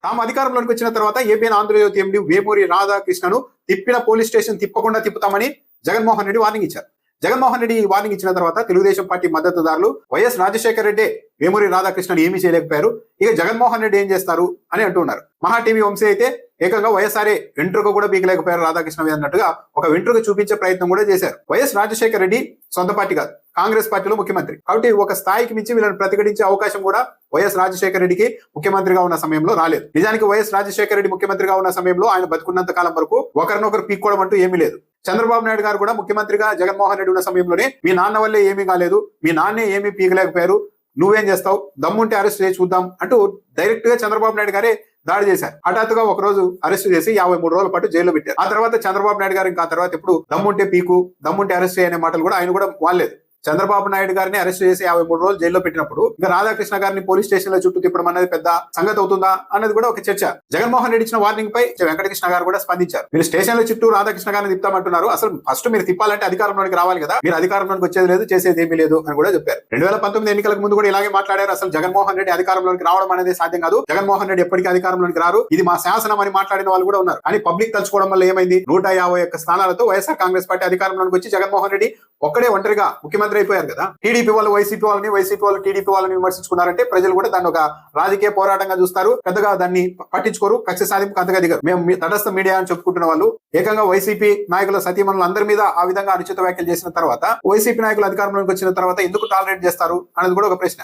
తాము అధికారంలోకి వచ్చిన తర్వాత ఏపీఎన్ ఆంధ్రజ్యోతి ఎండి వేమూరి రాధాకృష్ణను తిప్పిన పోలీస్ స్టేషన్ తిప్పకుండా తిప్పుతామని జగన్మోహన్ రెడ్డి వార్నింగ్ ఇచ్చారు. జగన్మోహన్ రెడ్డి వార్నింగ్ ఇచ్చిన తర్వాత తెలుగుదేశం పార్టీ మద్దతుదారులు వైఎస్ రాజశేఖర రెడ్డి వేమూరి రాధాకృష్ణను ఏమీ చేయలేకపోయారు, ఇక జగన్మోహన్ రెడ్డి ఏం చేస్తారు అని అంటున్నారు. మహా టీవీ వంశీ అయితే ఏకంగా వైఎస్ఆర్ఏ వెంట్రుక కూడా పీకలేకపోయారు రాధాకృష్ణ అన్నట్టుగా ఒక వెంట్రుక చూపించే ప్రయత్నం కూడా చేశారు. వైఎస్ రాజశేఖర రెడ్డి సొంత పార్టీ కాదు, కాంగ్రెస్ పార్టీలో ముఖ్యమంత్రి కాబట్టి ఒక స్థాయికి మించి వీళ్ళని ప్రతిఘటించే అవకాశం కూడా వైఎస్ రాజశేఖర రెడ్డికి ముఖ్యమంత్రిగా ఉన్న సమయంలో రాలేదు. నిజానికి వైఎస్ రాజశేఖర రెడ్డి ముఖ్యమంత్రిగా ఉన్న సమయంలో ఆయన బతుకున్నంత కాలం వరకు ఒకరినొకరు పీక్కోవడం అంటూ ఏమీ లేదు. చంద్రబాబు నాయుడు గారు కూడా ముఖ్యమంత్రిగా జగన్మోహన్ రెడ్డి ఉన్న సమయంలోనే మీ నాన్న వల్లే ఏమీ కాలేదు, మీ నాన్నే ఏమీ పీకలేకపోయారు, నువ్వేం చేస్తావు, దమ్ముంటే అరెస్ట్ చేసి చూద్దాం అంటూ డైరెక్ట్ గా చంద్రబాబు నాయుడు గారే దాడి చేశారు. హఠాత్తుగా ఒక రోజు అరెస్ట్ చేసి 53 రోజుల పాటు జైల్లో పెట్టారు. ఆ తర్వాత చంద్రబాబు నాయుడు గారు ఇంకా తర్వాత ఎప్పుడు దమ్ముంటే పీకు, దమ్ముంటే అరెస్ట్ చేయనే మాటలు కూడా ఆయన కూడా వాడలేదు. చంద్రబాబు నాయుడు గారిని అరెస్ట్ చేసి 53 రోజులు జైల్లో పెట్టినప్పుడు ఇంకా రాధాకృష్ణ గారిని పోలీస్ స్టేషన్ లో చుట్టూ తిప్పడం అనేది పెద్ద సంగతి అవుతుందా అన్నది కూడా ఒక చర్చ. జగన్మోహన్ రెడ్డి ఇచ్చిన వార్నింగ్ పై వెంకటకృష్ణ గారు కూడా స్పందించారు. మీరు స్టేషన్ లో చుట్టూ రాధాకృష్ణ గారిని తిప్పుతామంటున్నారు, అసలు ఫస్ట్ మీరు తిప్పాలంటే అధికారంలోకి రావాలి కదా, మీరు అధికారంలోకి వచ్చేది లేదు, చేసేది ఏమీ లేదు అని కూడా చెప్పారు. 2019 ఎన్నికలకు ముందు కూడా ఇలాగే మాట్లాడారు. అసలు జగన్మోహన్ రెడ్డి అధికారంలోకి రావడం అనేది సాధ్యం కాదు, జగన్మోహన్ రెడ్డి ఎప్పటికీ అధికారంలోకి రారు, ఇది మా శాసనం అని మాట్లాడిన వాళ్ళు కూడా ఉన్నారు. కానీ పబ్లిక్ తలుచుకోవడం వల్ల ఏమైంది, 151 స్థానాలతో వైఎస్ఆర్ కాంగ్రెస్ పార్టీ అధికారంలోకి వచ్చి జగన్మోహన్ రెడ్డి ఒక్కడే ఒంటరిగా ముఖ్యమంత్రి అయిపోయారు కదా. టీడీపీ వాళ్ళు వైసీపీ వాళ్ళని, వైసీపీ వాళ్ళు టీడీపీ వాళ్ళని విమర్శించుకున్నారంటే ప్రజలు కూడా దాన్ని ఒక రాజకీయ పోరాటంగా చూస్తారు, పెద్దగా దాన్ని పట్టించుకోరు, కక్ష సాధింపు అంతగా దిగరు. మేము తటస్థ మీడియా అని చెప్పుకుంటున్న వాళ్ళు ఏకంగా వైసీపీ నాయకుల సతీమణులు అందరి మీద ఆ విధంగా అనుచిత వ్యాఖ్యలు చేసిన తర్వాత వైసీపీ నాయకులు అధికారంలోకి వచ్చిన తర్వాత ఎందుకు టాలరేట్ చేస్తారు అనేది కూడా ఒక ప్రశ్న.